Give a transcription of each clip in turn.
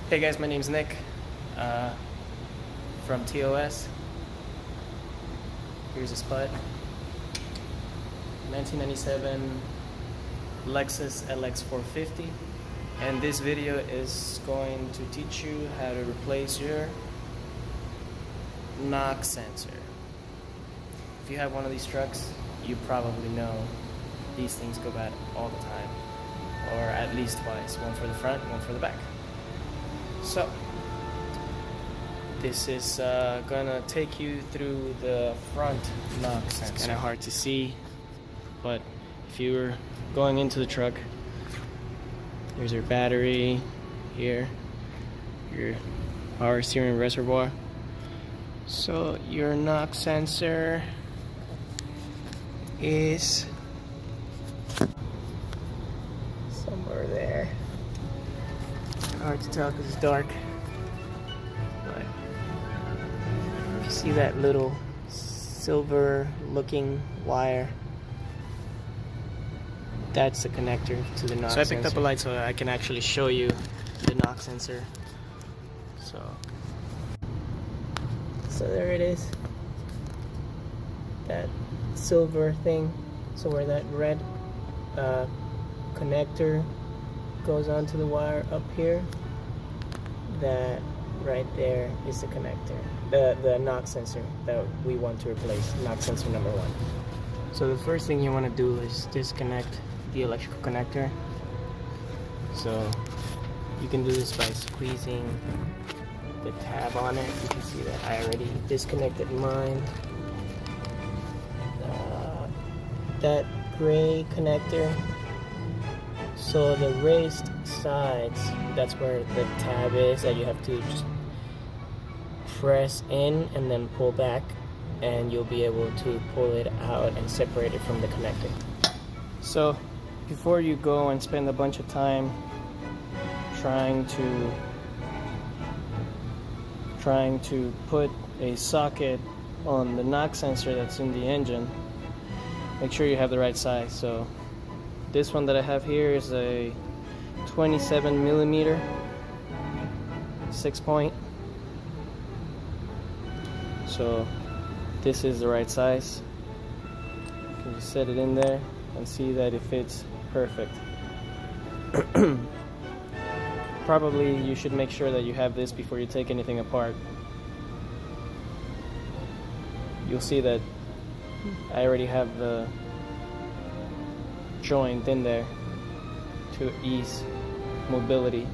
Hey guys, my name's Nick from TOS. Here's a spot. 1997 Lexus LX 450, and this video is going to teach you how to replace your knock sensor. If you have one of these trucks, you probably know these things go bad all the time, or at least twice, one for the front, one for the back. So this is gonna take you through the front knock sensor. It's kind of hard to see, but if you were going into the truck, there's your battery here, your power steering reservoir. So your knock sensor is somewhere there. Hard to tell because it's dark, but if you see that little silver looking wire, that's the connector to the knock sensor. So I picked up a light so I can actually show you the knock sensor. So there it is, that silver thing. So where that red connector goes onto the wire up here, that right there is the connector, the knock sensor that we want to replace, knock sensor number 1. So the first thing you want to do is disconnect the electrical connector. So you can do this by squeezing the tab on it. You can see that I already disconnected mine. That gray connector, so the raised sides, that's where the tab is, that you have to just press in and then pull back, and you'll be able to pull it out and separate it from the connector. So before you go and spend a bunch of time trying to put a socket on the knock sensor that's in the engine, make sure you have the right size. So this one that I have here is a 27 millimeter 6-point. So this is the right size. You can just set it in there and see that it fits perfect. Probably you should make sure that you have this before you take anything apart. You'll see that I already have the joint in there to ease mobility.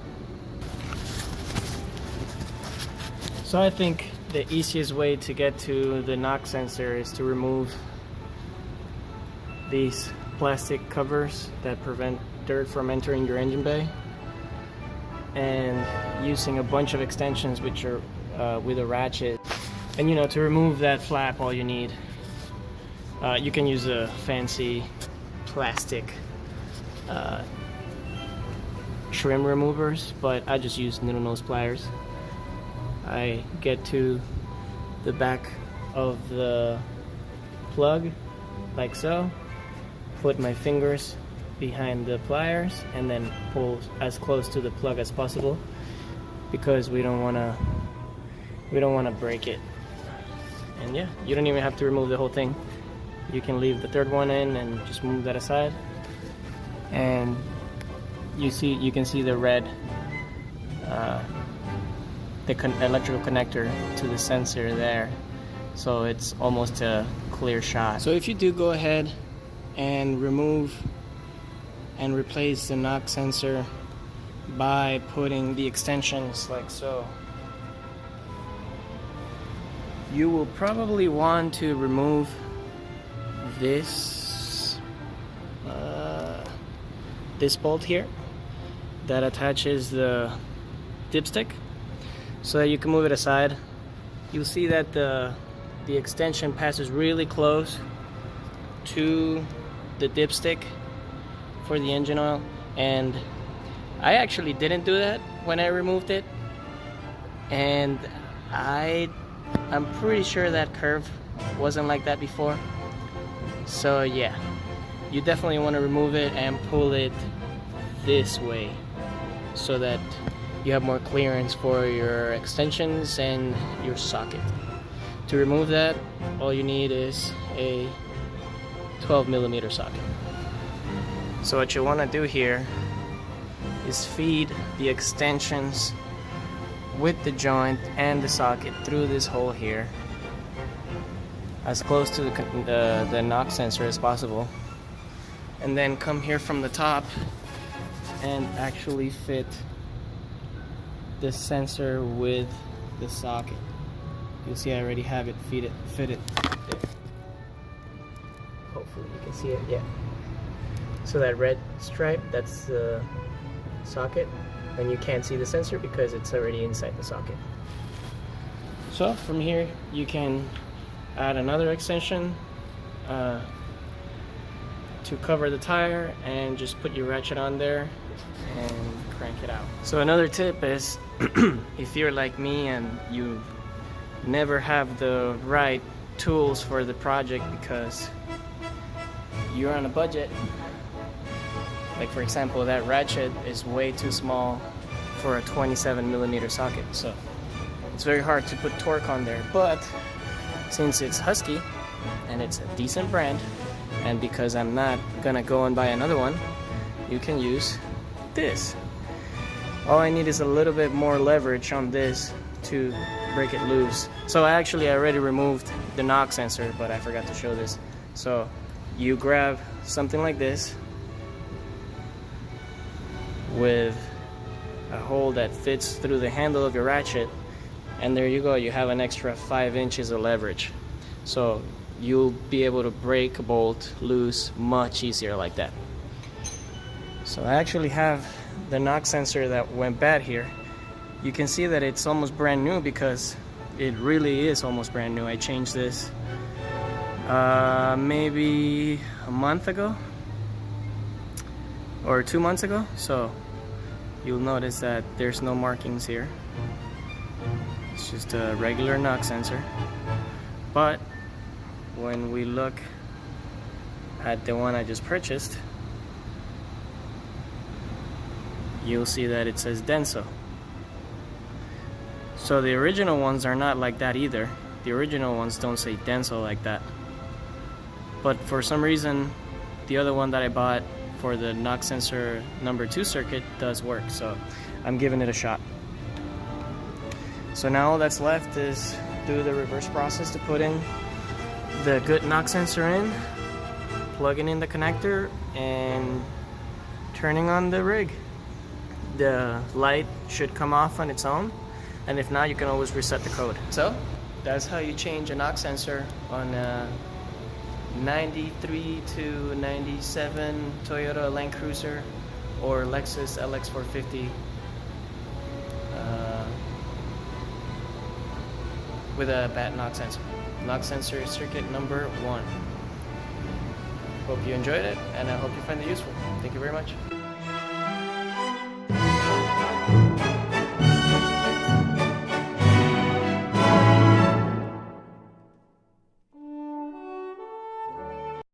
So I think the easiest way to get to the knock sensor is to remove these plastic covers that prevent dirt from entering your engine bay, and using a bunch of extensions which are with a ratchet. And to remove that flap, all you need, you can use a fancy plastic trim removers, but I just use needle nose pliers. I get to the back of the plug like so, put my fingers behind the pliers, and then pull as close to the plug as possible, because we don't want to break it. And yeah, you don't even have to remove the whole thing. You can leave the third one in and just move that aside, and you can see the red electrical connector to the sensor there. So it's almost a clear shot. So if you do go ahead and remove and replace the knock sensor by putting the extensions like so, you will probably want to remove this bolt here that attaches the dipstick, so that you can move it aside. You'll see that the extension passes really close to the dipstick for the engine oil, and I actually didn't do that when I removed it, and I'm pretty sure that curve wasn't like that before. So yeah, you definitely want to remove it and pull it this way so that you have more clearance for your extensions and your socket. To remove that, all you need is a 12mm socket. So what you want to do here is feed the extensions with the joint and the socket through this hole here, as close to the knock sensor as possible, and then come here from the top and actually fit the sensor with the socket. You'll see I already have it fitted there. Hopefully you can see it. Yeah. So that red stripe, that's the socket, and you can't see the sensor because it's already inside the socket. So from here you can add another extension to cover the tire, and just put your ratchet on there and crank it out. So another tip is if you're like me and you never have the right tools for the project because you're on a budget, like for example that ratchet is way too small for a 27mm socket, so it's very hard to put torque on there. But since it's Husky and it's a decent brand, and because I'm not gonna go and buy another one, you can use this. All I need is a little bit more leverage on this to break it loose. So I already removed the knock sensor, but I forgot to show this. So you grab something like this with a hole that fits through the handle of your ratchet, and there you go, you have an extra 5 inches of leverage. So you'll be able to break a bolt loose much easier like that. So I actually have the knock sensor that went bad here. You can see that it's almost brand new because it really is almost brand new. I changed this maybe a month ago or 2 months ago. So you'll notice that there's no markings here. It's just a regular knock sensor. But when we look at the one I just purchased, you'll see that it says Denso. So the original ones are not like that either. The original ones don't say Denso like that. But for some reason, the other one that I bought for the knock sensor number 2 circuit does work, so I'm giving it a shot. So now all that's left is do the reverse process to put in the good knock sensor in, plugging in the connector, and turning on the rig. The light should come off on its own, and if not, you can always reset the code. So that's how you change a knock sensor on a 93 to 97 Toyota Land Cruiser or Lexus LX450 with a bad knock sensor. Knock sensor circuit number 1. Hope you enjoyed it, and I hope you find it useful. Thank you very much.